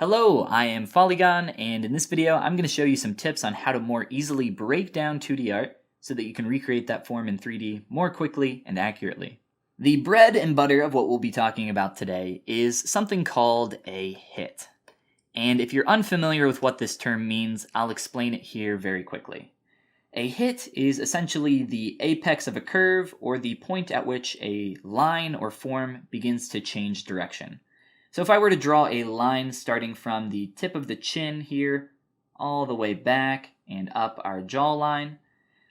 Hello, I am Follygon, and in this video I'm going to show you some tips on how to more easily break down 2D art so that you can recreate that form in 3D more quickly and accurately. The bread and butter of what we'll be talking about today is something called a hit. And if you're unfamiliar with what this term means, I'll explain it here very quickly. A hit is essentially the apex of a curve or the point at which a line or form begins to change direction. So if I were to draw a line starting from the tip of the chin here, all the way back and up our jawline,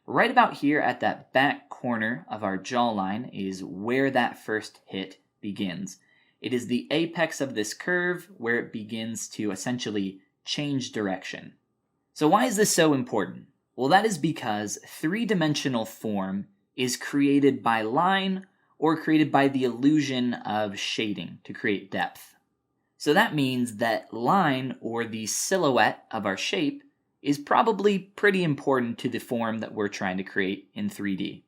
right about here at that back corner of our jawline is where that first hit begins. It is the apex of this curve where it begins to essentially change direction. So why is this so important? Well, that is because three-dimensional form is created by line or created by the illusion of shading to create depth. So that means that line, or the silhouette of our shape, is probably pretty important to the form that we're trying to create in 3D.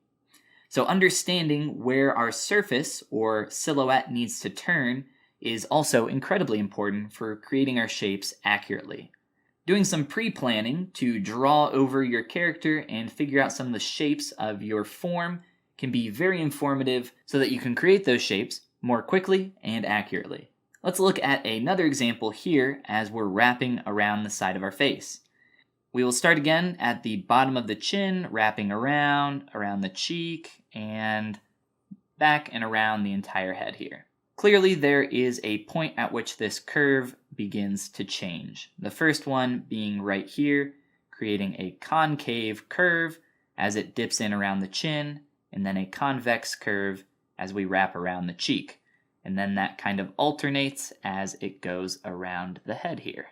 So understanding where our surface or silhouette needs to turn is also incredibly important for creating our shapes accurately. Doing some pre-planning to draw over your character and figure out some of the shapes of your form can be very informative so that you can create those shapes more quickly and accurately. Let's look at another example here as we're wrapping around the side of our face. We will start again at the bottom of the chin, wrapping around the cheek, and back and around the entire head here. Clearly there is a point at which this curve begins to change. The first one being right here, creating a concave curve as it dips in around the chin, and then a convex curve as we wrap around the cheek. And then that kind of alternates as it goes around the head here.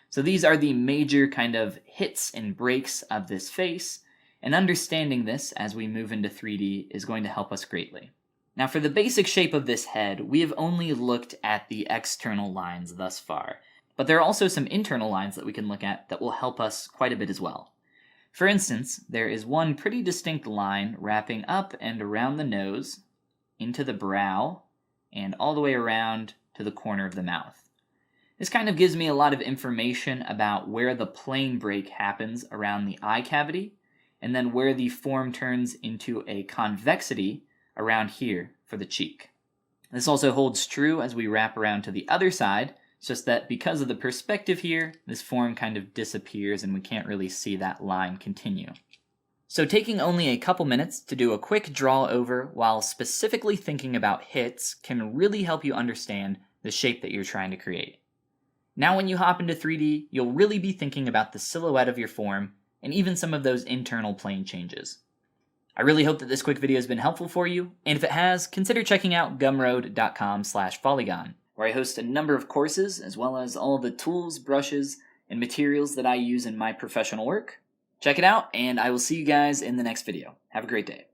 So these are the major kind of hits and breaks of this face, and understanding this as we move into 3D is going to help us greatly. Now for the basic shape of this head, we have only looked at the external lines thus far, but there are also some internal lines that we can look at that will help us quite a bit as well. For instance, there is one pretty distinct line wrapping up and around the nose, into the brow, and all the way around to the corner of the mouth. This kind of gives me a lot of information about where the plane break happens around the eye cavity, and then where the form turns into a convexity around here for the cheek. This also holds true as we wrap around to the other side, it's just that because of the perspective here, this form kind of disappears and we can't really see that line continue. So taking only a couple minutes to do a quick draw over while specifically thinking about hits can really help you understand the shape that you're trying to create. Now when you hop into 3D, you'll really be thinking about the silhouette of your form and even some of those internal plane changes. I really hope that this quick video has been helpful for you, and if it has, consider checking out gumroad.com/Follygon, where I host a number of courses as well as all the tools, brushes, and materials that I use in my professional work. Check it out, and I will see you guys in the next video. Have a great day.